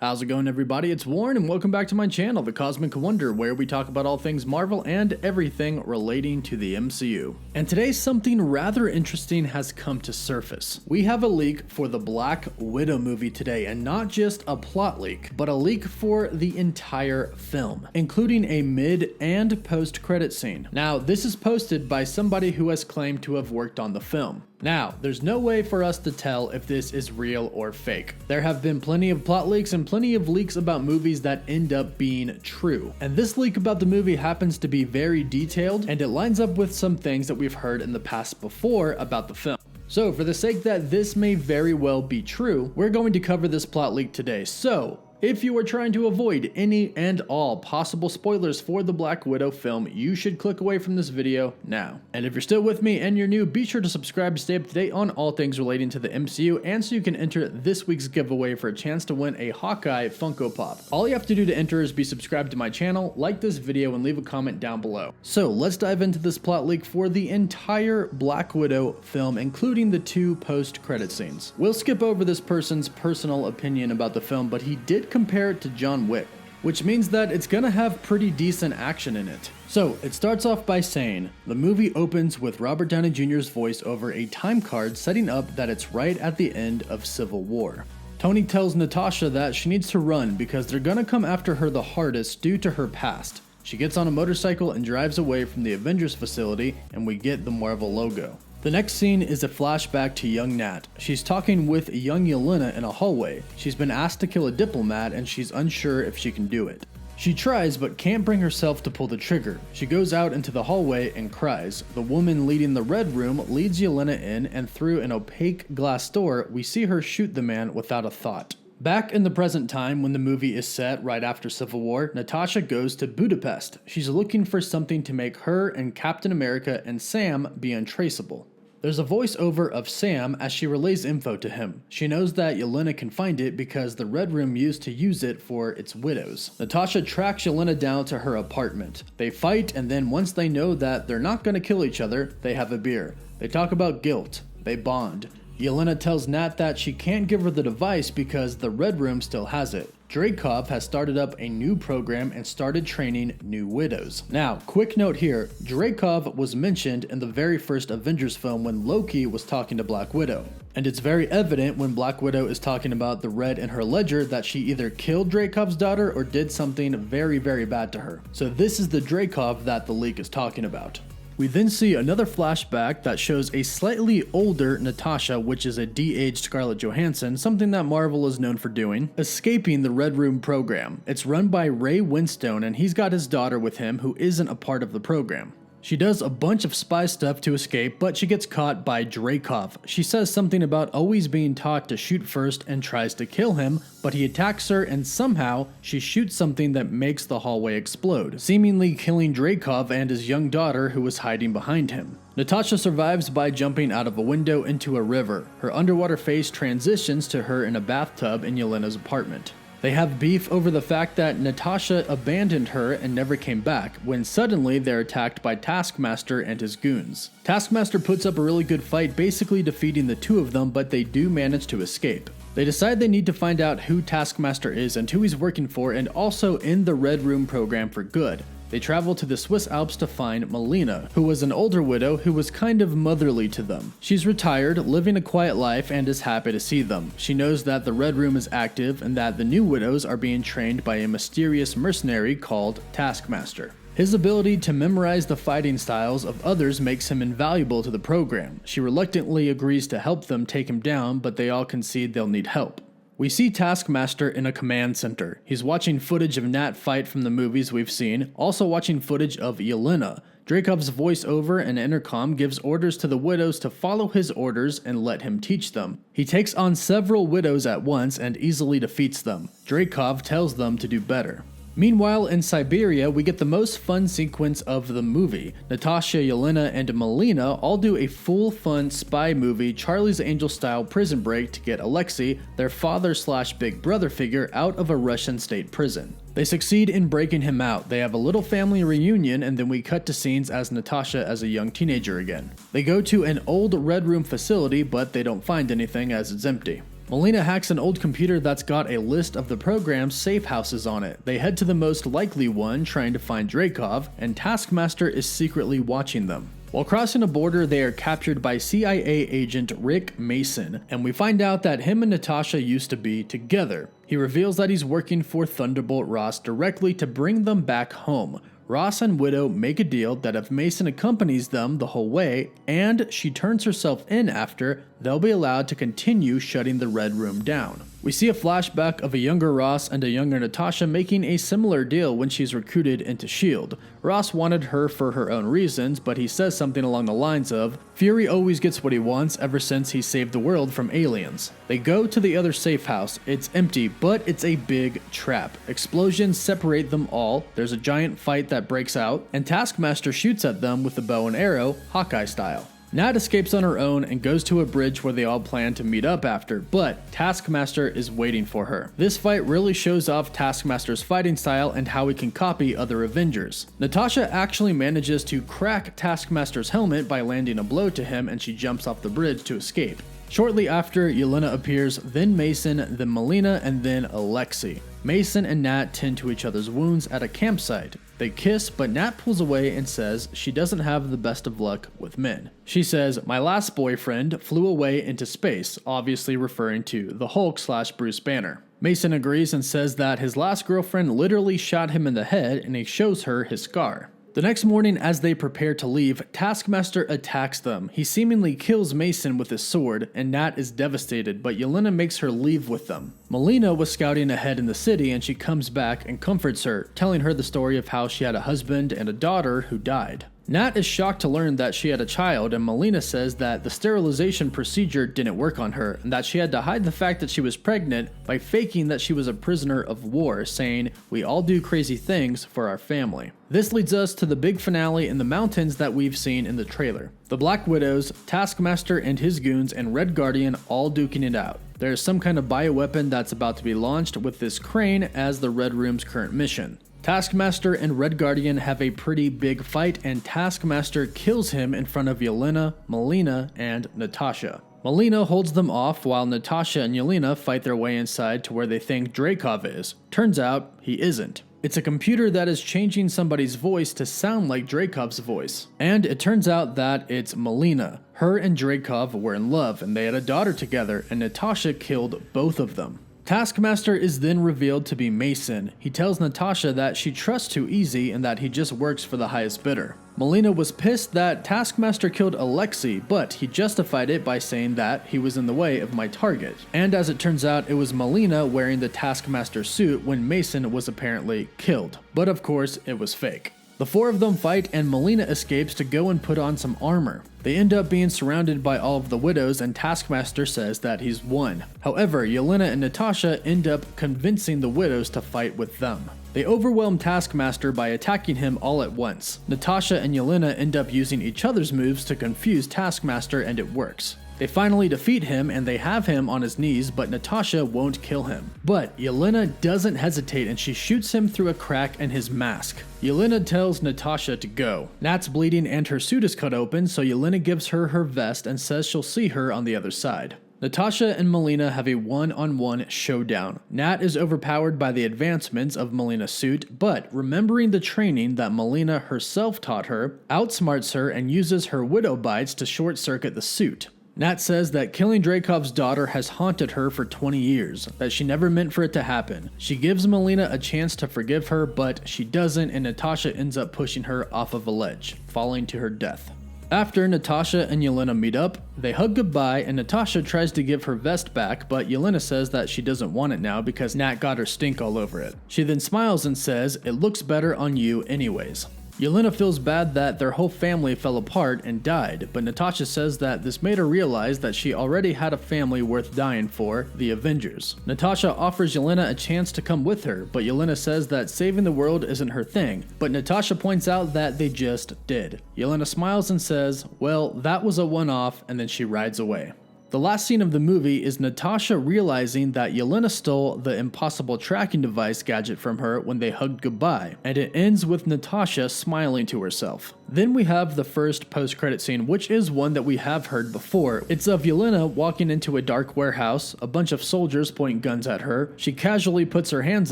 How's it going, everybody? It's Warren and welcome back to my channel, The Cosmic Wonder, where we talk about all things Marvel and everything relating to the MCU. And today something rather interesting has come to surface. We have a leak for the Black Widow movie today, and not just a plot leak, but a leak for the entire film, including a mid and post-credit scene. Now, this is posted by somebody who has claimed to have worked on the film. Now, there's no way for us to tell if this is real or fake. There have been plenty of plot leaks and plenty of leaks about movies that end up being true. And this leak about the movie happens to be very detailed, and it lines up with some things that we've heard in the past before about the film. So, for the sake that this may very well be true, we're going to cover this plot leak today. So, if you are trying to avoid any and all possible spoilers for the Black Widow film, you should click away from this video now. And if you're still with me and you're new, be sure to subscribe to stay up to date on all things relating to the MCU, and so you can enter this week's giveaway for a chance to win a Hawkeye Funko Pop. All you have to do to enter is be subscribed to my channel, like this video, and leave a comment down below. So let's dive into this plot leak for the entire Black Widow film, including the two post-credit scenes. We'll skip over this person's personal opinion about the film, but he did compare it to John Wick, which means that it's gonna have pretty decent action in it. So it starts off by saying, the movie opens with Robert Downey Jr.'s voice over a time card, setting up that it's right at the end of Civil War. Tony tells Natasha that she needs to run because they're gonna come after her the hardest due to her past. She gets on a motorcycle and drives away from the Avengers facility, and we get the Marvel logo. The next scene is a flashback to young Nat. She's talking with young Yelena in a hallway. She's been asked to kill a diplomat and she's unsure if she can do it. She tries but can't bring herself to pull the trigger. She goes out into the hallway and cries. The woman leading the red room leads Yelena in, and through an opaque glass door, we see her shoot the man without a thought. Back in the present time, when the movie is set right after Civil War, Natasha goes to Budapest. She's looking for something to make her and Captain America and Sam be untraceable. There's a voiceover of Sam as she relays info to him. She knows that Yelena can find it because the Red Room used to use it for its widows. Natasha tracks Yelena down to her apartment. They fight, and then once they know that they're not going to kill each other, they have a beer. They talk about guilt. They bond. Yelena tells Nat that she can't give her the device because the Red Room still has it. Dreykov has started up a new program and started training new widows. Now, quick note here, Dreykov was mentioned in the very first Avengers film when Loki was talking to Black Widow. And it's very evident when Black Widow is talking about the red in her ledger that she either killed Dreykov's daughter or did something very, very bad to her. So this is the Dreykov that the leak is talking about. We then see another flashback that shows a slightly older Natasha, which is a de-aged Scarlett Johansson, something that Marvel is known for doing, escaping the Red Room program. It's run by Ray Winstone, and he's got his daughter with him who isn't a part of the program. She does a bunch of spy stuff to escape, but she gets caught by Dreykov. She says something about always being taught to shoot first and tries to kill him, but he attacks her and somehow she shoots something that makes the hallway explode, seemingly killing Dreykov and his young daughter who was hiding behind him. Natasha survives by jumping out of a window into a river. Her underwater face transitions to her in a bathtub in Yelena's apartment. They have beef over the fact that Natasha abandoned her and never came back, when suddenly they're attacked by Taskmaster and his goons. Taskmaster puts up a really good fight, basically defeating the two of them, but they do manage to escape. They decide they need to find out who Taskmaster is and who he's working for, and also in the Red Room program for good. They travel to the Swiss Alps to find Melina, who was an older widow who was kind of motherly to them. She's retired, living a quiet life, and is happy to see them. She knows that the Red Room is active and that the new widows are being trained by a mysterious mercenary called Taskmaster. His ability to memorize the fighting styles of others makes him invaluable to the program. She reluctantly agrees to help them take him down, but they all concede they'll need help. We see Taskmaster in a command center. He's watching footage of Nat fight from the movies we've seen, also watching footage of Yelena. Dreykov's voiceover and intercom gives orders to the widows to follow his orders and let him teach them. He takes on several widows at once and easily defeats them. Dreykov tells them to do better. Meanwhile, in Siberia, we get the most fun sequence of the movie. Natasha, Yelena, and Melina all do a full fun spy movie, Charlie's Angels style prison break to get Alexei, their father/big brother figure, out of a Russian state prison. They succeed in breaking him out. They have a little family reunion, and then we cut to scenes as Natasha as a young teenager again. They go to an old Red Room facility, but they don't find anything as it's empty. Yelena hacks an old computer that's got a list of the program's safe houses on it. They head to the most likely one, trying to find Dreykov, and Taskmaster is secretly watching them. While crossing a border, they are captured by CIA agent Rick Mason, and we find out that him and Natasha used to be together. He reveals that he's working for Thunderbolt Ross directly to bring them back home. Ross and Widow make a deal that if Mason accompanies them the whole way, and she turns herself in after, they'll be allowed to continue shutting the Red Room down. We see a flashback of a younger Ross and a younger Natasha making a similar deal when she's recruited into S.H.I.E.L.D. Ross wanted her for her own reasons, but he says something along the lines of, "Fury always gets what he wants ever since he saved the world from aliens." They go to the other safe house. It's empty, but it's a big trap. Explosions separate them all, there's a giant fight that breaks out, and Taskmaster shoots at them with a bow and arrow, Hawkeye style. Nat escapes on her own and goes to a bridge where they all plan to meet up after, but Taskmaster is waiting for her. This fight really shows off Taskmaster's fighting style and how he can copy other Avengers. Natasha actually manages to crack Taskmaster's helmet by landing a blow to him, and she jumps off the bridge to escape. Shortly after, Yelena appears, then Mason, then Yelena, and then Alexei. Mason and Nat tend to each other's wounds at a campsite. They kiss, but Nat pulls away and says she doesn't have the best of luck with men. She says, "My last boyfriend flew away into space," obviously referring to the Hulk/Bruce Banner. Mason agrees and says that his last girlfriend literally shot him in the head, and he shows her his scar. The next morning, as they prepare to leave, Taskmaster attacks them. He seemingly kills Mason with his sword, and Nat is devastated, but Yelena makes her leave with them. Yelena was scouting ahead in the city, and she comes back and comforts her, telling her the story of how she had a husband and a daughter who died. Nat is shocked to learn that she had a child, and Yelena says that the sterilization procedure didn't work on her, and that she had to hide the fact that she was pregnant by faking that she was a prisoner of war, saying, "We all do crazy things for our family." This leads us to the big finale in the mountains that we've seen in the trailer. The Black Widows, Taskmaster and his goons, and Red Guardian all duking it out. There's some kind of bioweapon that's about to be launched with this crane as the Red Room's current mission. Taskmaster and Red Guardian have a pretty big fight, and Taskmaster kills him in front of Yelena, Yelena, and Natasha. Yelena holds them off while Natasha and Yelena fight their way inside to where they think Dreykov is. Turns out, he isn't. It's a computer that is changing somebody's voice to sound like Dreykov's voice. And it turns out that it's Yelena. Her and Dreykov were in love, and they had a daughter together, and Natasha killed both of them. Taskmaster is then revealed to be Mason. He tells Natasha that she trusts too easy and that he just works for the highest bidder. Yelena was pissed that Taskmaster killed Alexei, but he justified it by saying that he was in the way of my target. And as it turns out, it was Yelena wearing the Taskmaster suit when Mason was apparently killed. But of course, it was fake. The four of them fight, and Yelena escapes to go and put on some armor. They end up being surrounded by all of the widows, and Taskmaster says that he's won. However, Yelena and Natasha end up convincing the widows to fight with them. They overwhelm Taskmaster by attacking him all at once. Natasha and Yelena end up using each other's moves to confuse Taskmaster, and it works. They finally defeat him, and they have him on his knees, but Natasha won't kill him. But Yelena doesn't hesitate, and she shoots him through a crack in his mask. Yelena tells Natasha to go. Nat's bleeding and her suit is cut open, so Yelena gives her her vest and says she'll see her on the other side. Natasha and Yelena have a one-on-one showdown. Nat is overpowered by the advancements of Yelena's suit, but remembering the training that Yelena herself taught her, outsmarts her and uses her widow bites to short-circuit the suit. Nat says that killing Dreykov's daughter has haunted her for 20 years, that she never meant for it to happen. She gives Yelena a chance to forgive her, but she doesn't, and Natasha ends up pushing her off of a ledge, falling to her death. After Natasha and Yelena meet up, they hug goodbye, and Natasha tries to give her vest back, but Yelena says that she doesn't want it now because Nat got her stink all over it. She then smiles and says, "It looks better on you anyways." Yelena feels bad that their whole family fell apart and died, but Natasha says that this made her realize that she already had a family worth dying for, the Avengers. Natasha offers Yelena a chance to come with her, but Yelena says that saving the world isn't her thing, but Natasha points out that they just did. Yelena smiles and says, "Well, that was a one-off," and then she rides away. The last scene of the movie is Natasha realizing that Yelena stole the impossible tracking device gadget from her when they hugged goodbye, and it ends with Natasha smiling to herself. Then we have the first post-credit scene, which is one that we have heard before. It's of Yelena walking into a dark warehouse, a bunch of soldiers point guns at her, she casually puts her hands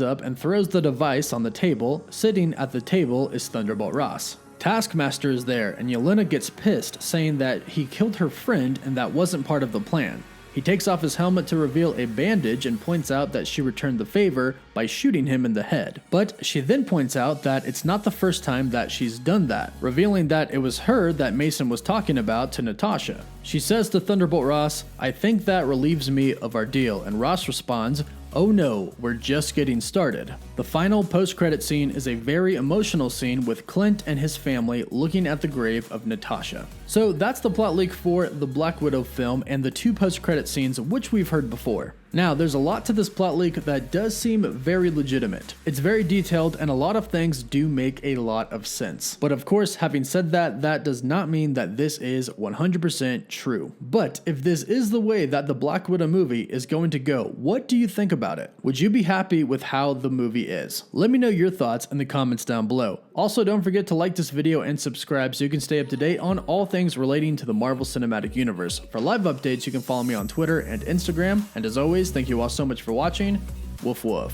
up and throws the device on the table. Sitting at the table is Thunderbolt Ross. Taskmaster is there, and Yelena gets pissed, saying that he killed her friend and that wasn't part of the plan. He takes off his helmet to reveal a bandage and points out that she returned the favor by shooting him in the head. But she then points out that it's not the first time that she's done that, revealing that it was her that Mason was talking about to Natasha. She says to Thunderbolt Ross, "I think that relieves me of our deal," and Ross responds, "Oh no, we're just getting started." The final post-credit scene is a very emotional scene with Clint and his family looking at the grave of Natasha. So that's the plot leak for the Black Widow film and the 2 post-credit scenes which we've heard before. Now, there's a lot to this plot leak that does seem very legitimate. It's very detailed and a lot of things do make a lot of sense. But of course, having said that, that does not mean that this is 100% true. But if this is the way that the Black Widow movie is going to go, what do you think about it? Would you be happy with how the movie is? Let me know your thoughts in the comments down below. Also, don't forget to like this video and subscribe so you can stay up to date on all things relating to the Marvel Cinematic Universe. For live updates, you can follow me on Twitter and Instagram. And as always, thank you all so much for watching. Woof woof.